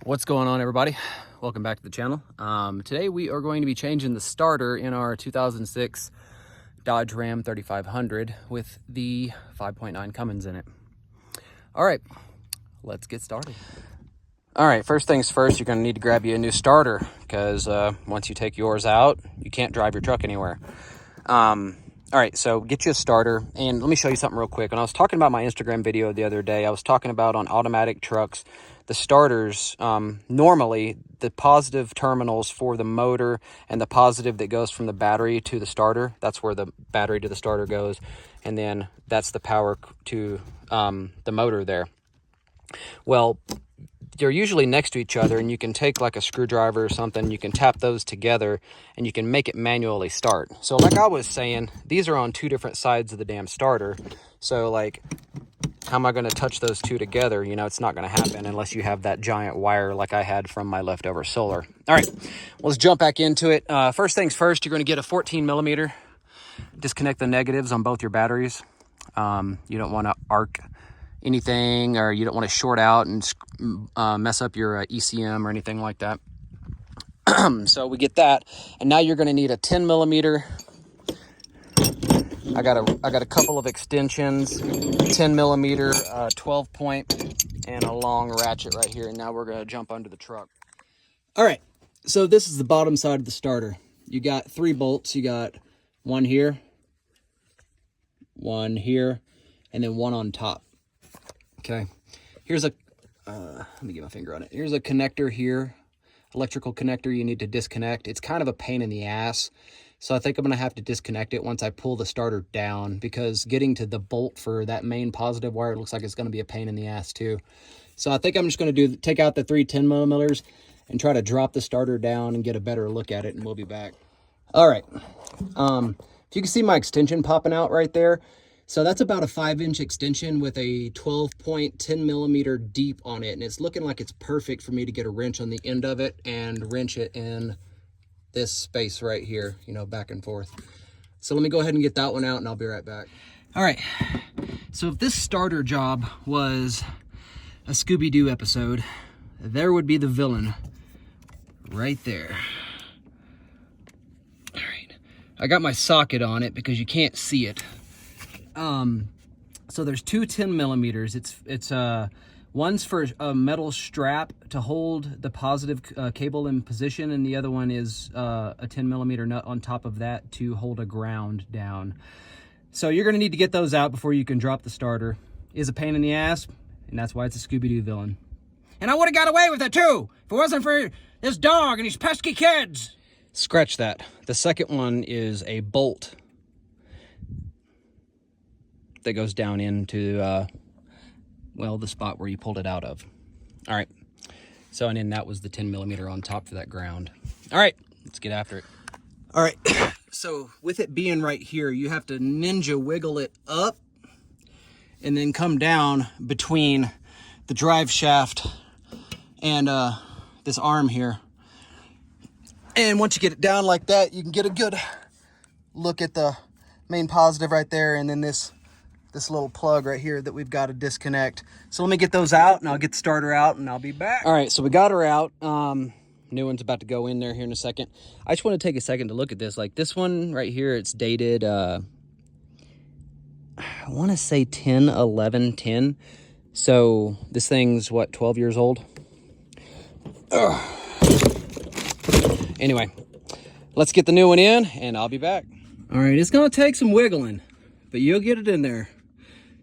What's going on, everybody? Welcome back to the channel. Today we are going to be changing the starter in our 2006 Dodge Ram 3500 with the 5.9 Cummins in it. All right, let's get started. All right, first things first, you're going to need to grab you a new starter because once you take yours out, you can't drive your truck anywhere. All right, so get you a starter, and let me show you something real quick. When I was talking about my Instagram video the other day, I was talking about on automatic trucks, the starters, normally the positive terminals for the motor and the positive that goes from the battery to the starter, that's where the battery to the starter goes, and then that's the power to the motor there. Well, they're usually next to each other, and you can take like a screwdriver or something, you can tap those together and you can make it manually start. So like I was saying, these are on two different sides of the damn starter. So like, how am I going to touch those two together? You know, it's not going to happen unless you have that giant wire like I had from my leftover solar. All right, let's jump back into it. First things first, you're going to get a 14 millimeter, disconnect the negatives on both your batteries. You don't want to arc anything, or you don't want to short out and mess up your ECM or anything like that. So we get that, and now you're going to need a 10 millimeter. I got a couple of extensions, 10 millimeter, 12 point, and a long ratchet right here. And now we're going to jump under the truck. All right, so this is the bottom side of the starter. You got 3 bolts. You got one here, and then one on top. Okay, here's a, let me get my finger on it. Here's a connector here, electrical connector you need to disconnect. It's kind of a pain in the ass. So I think I'm gonna have to disconnect it once I pull the starter down, because getting to the bolt for that main positive wire, it looks like it's gonna be a pain in the ass too. So I think I'm just gonna take out the 3 10 millimeters and try to drop the starter down and get a better look at it, and we'll be back. All right, if you can see my extension popping out right there, so that's about a 5-inch extension with a 12 point 10 millimeter deep on it. And it's looking like it's perfect for me to get a wrench on the end of it and wrench it in this space right here, you know, back and forth. So let me go ahead and get that one out, and I'll be right back. All right, so if this starter job was a Scooby-Doo episode, there would be the villain right there. All right, I got my socket on it because you can't see it. So there's 2 10 millimeters. It's one's for a metal strap to hold the positive cable in position, and the other one is a 10 millimeter nut on top of that to hold a ground down. So you're going to need to get those out before you can drop the starter. It is a pain in the ass, and that's why it's a Scooby-Doo villain. And I would have got away with it too if it wasn't for this dog and these pesky kids. Scratch that. The second one is a bolt that goes down into, well, the spot where you pulled it out of. All right. So, and then that was the 10 millimeter on top for that ground. All right, let's get after it. All right. So with it being right here, you have to ninja wiggle it up and then come down between the drive shaft and this arm here. And once you get it down like that, you can get a good look at the main positive right there, and then this little plug right here that we've got to disconnect. So let me get those out, and I'll get the starter out, and I'll be back. All right, so we got her out. New one's about to go in there here in a second. I just want to take a second to look at this. Like this one right here, it's dated, I want to say 10, 11, 10. So this thing's, what, 12 years old? Ugh. Anyway, let's get the new one in, and I'll be back. All right, it's going to take some wiggling, but you'll get it in there.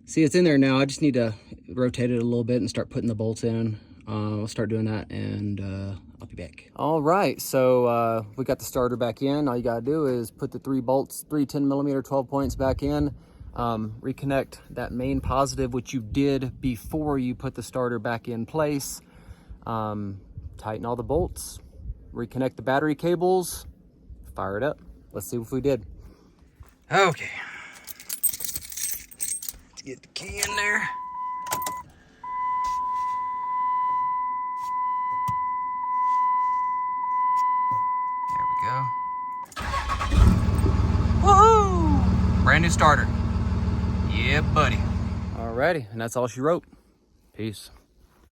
See, it's in there now. I just need to rotate it a little bit and start putting the bolts in. I'll start doing that, and I'll be back. All right, so we got the starter back in. All you gotta do is put the 3 bolts, 3 10 millimeter 12 points back in, reconnect that main positive, which you did before you put the starter back in place, tighten all the bolts, reconnect the battery cables, fire it up. Let's see if we did. Okay. Get the key in there. There we go. Woohoo! Brand new starter. Yeah, buddy. Alrighty, and that's all she wrote. Peace.